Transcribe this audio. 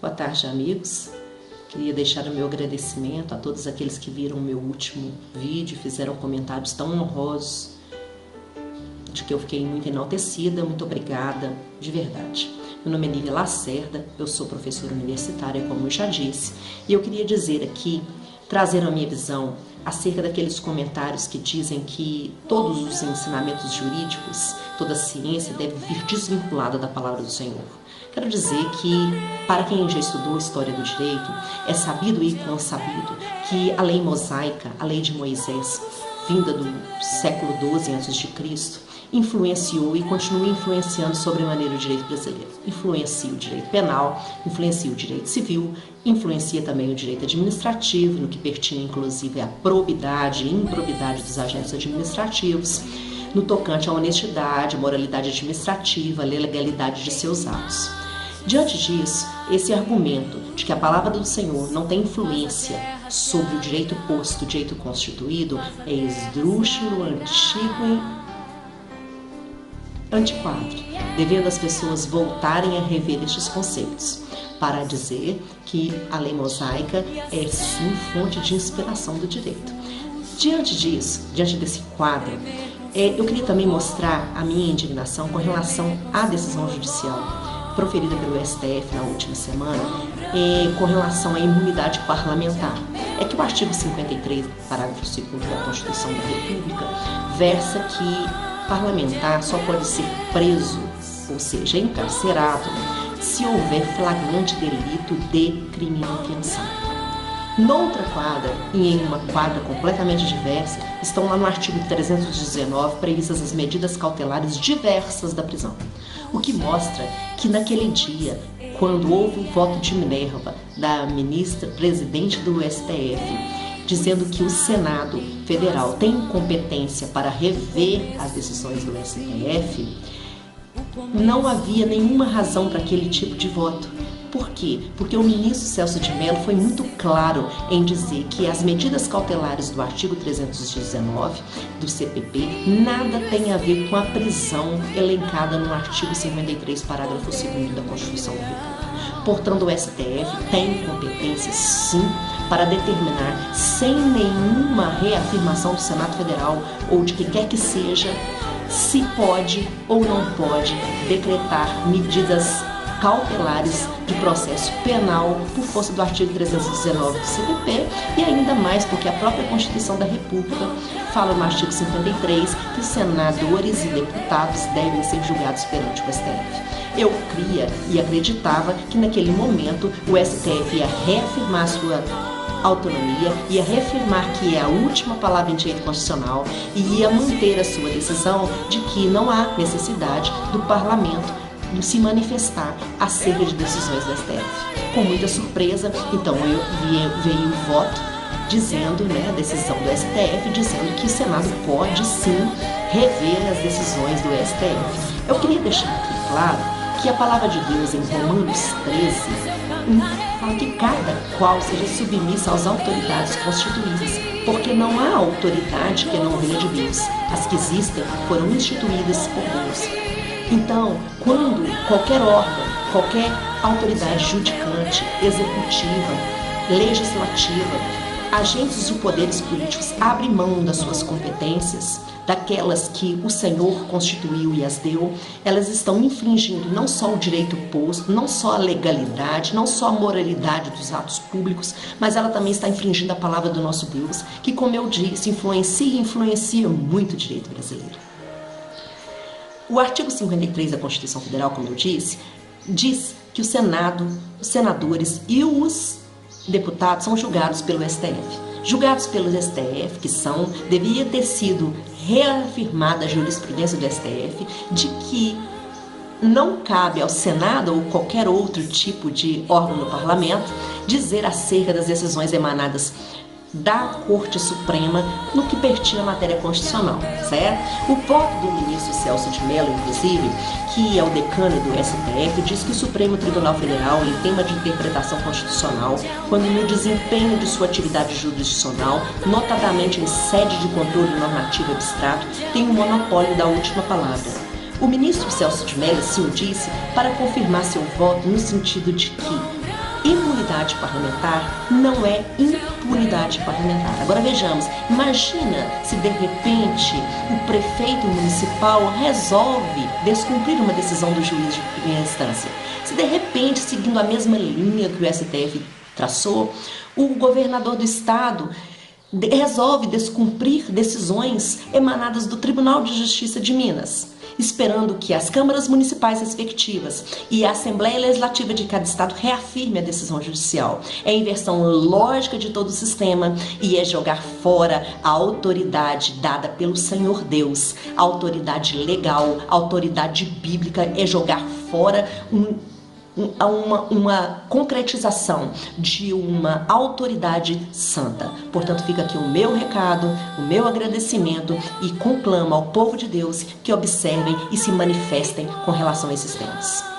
Boa tarde, amigos. Queria deixar o meu agradecimento a todos aqueles que viram o meu último vídeo, fizeram comentários tão honrosos, de que eu fiquei muito enaltecida. Muito obrigada, de verdade. Meu nome é Nívia Lacerda, eu sou professora universitária, como eu já disse, e eu queria dizer aqui, trazer a minha visão acerca daqueles comentários que dizem que todos os ensinamentos jurídicos, toda a ciência deve vir desvinculada da palavra do Senhor. Quero dizer que, para quem já estudou história do direito, é sabido e consabido que a lei mosaica, a lei de Moisés, vinda do século XII a.C., influenciou e continua influenciando sobremaneira o direito brasileiro. Influencia o direito penal, influencia o direito civil, influencia também o direito administrativo, no que pertinha inclusive à probidade e improbidade dos agentes administrativos, no tocante à honestidade, moralidade administrativa, legalidade de seus atos. Diante disso, esse argumento de que a palavra do Senhor não tem influência sobre o direito posto, o direito constituído, é esdrúxulo, antigo e antiquado, devendo as pessoas voltarem a rever estes conceitos, para dizer que a lei mosaica é sim fonte de inspiração do direito. Diante disso, diante desse quadro, eu queria também mostrar a minha indignação com relação à decisão judicial proferida pelo STF na última semana, com relação à imunidade parlamentar. É que o artigo 53, parágrafo 2º da Constituição da República, versa que parlamentar só pode ser preso, ou seja, encarcerado, se houver flagrante delito de crime inafiançável. Noutra quadra, e em uma quadra completamente diversa, estão lá no artigo 319 previstas as medidas cautelares diversas da prisão. O que mostra que naquele dia, quando houve o voto de Minerva da ministra presidente do STF, dizendo que o Senado Federal tem competência para rever as decisões do STF, não havia nenhuma razão para aquele tipo de voto. Por quê? Porque o ministro Celso de Mello foi muito claro em dizer que as medidas cautelares do artigo 319 do CPP nada tem a ver com a prisão elencada no artigo 53, parágrafo 2º da Constituição da República. Portanto, o STF tem competência, sim, para determinar, sem nenhuma reafirmação do Senado Federal ou de quem quer que seja, se pode ou não pode decretar medidas cautelares de processo penal por força do artigo 319 do CPP, e ainda mais porque a própria Constituição da República fala no artigo 53 que os senadores e deputados devem ser julgados perante o STF. Eu cria e acreditava que naquele momento o STF ia reafirmar sua autonomia, ia reafirmar que é a última palavra em direito constitucional e ia manter a sua decisão de que não há necessidade do parlamento se manifestar acerca de decisões do STF. Com muita surpresa, então veio o voto dizendo, a decisão do STF, dizendo que o Senado pode sim rever as decisões do STF. Eu queria deixar aqui claro que a palavra de Deus em Romanos 13 fala que cada qual seja submissa às autoridades constituídas, porque não há autoridade que não venha de Deus. As que existem foram instituídas por Deus. Então, quando qualquer órgão, qualquer autoridade judicante, executiva, legislativa, agentes de poderes políticos abrem mão das suas competências, daquelas que o Senhor constituiu e as deu, elas estão infringindo não só o direito posto, não só a legalidade, não só a moralidade dos atos públicos, mas ela também está infringindo a palavra do nosso Deus, que, como eu disse, influencia muito o direito brasileiro. O artigo 53 da Constituição Federal, como eu disse, diz que o Senado, os senadores e os deputados são julgados pelo STF. Julgados pelo STF, deveria ter sido reafirmada a jurisprudência do STF de que não cabe ao Senado ou qualquer outro tipo de órgão do parlamento dizer acerca das decisões emanadas da Corte Suprema no que pertinha à matéria constitucional, certo? O voto do ministro Celso de Mello, inclusive, que é o decano do STF, diz que o Supremo Tribunal Federal, em tema de interpretação constitucional, quando no desempenho de sua atividade jurisdicional, notadamente em sede de controle normativo abstrato, tem o monopólio da última palavra. O ministro Celso de Mello assim o disse para confirmar seu voto no sentido de que imunidade parlamentar não é impunidade parlamentar. Agora vejamos, imagina se de repente o prefeito municipal resolve descumprir uma decisão do juiz de primeira instância. Se de repente, seguindo a mesma linha que o STF traçou, o governador do estado resolve descumprir decisões emanadas do Tribunal de Justiça de Minas, esperando que as câmaras municipais respectivas e a Assembleia Legislativa de cada estado reafirme a decisão judicial. É a inversão lógica de todo o sistema e é jogar fora a autoridade dada pelo Senhor Deus, a autoridade legal, a autoridade bíblica, é jogar fora uma concretização de uma autoridade santa. Portanto, fica aqui o meu recado, o meu agradecimento e conclamo ao povo de Deus que observem e se manifestem com relação a esses temas.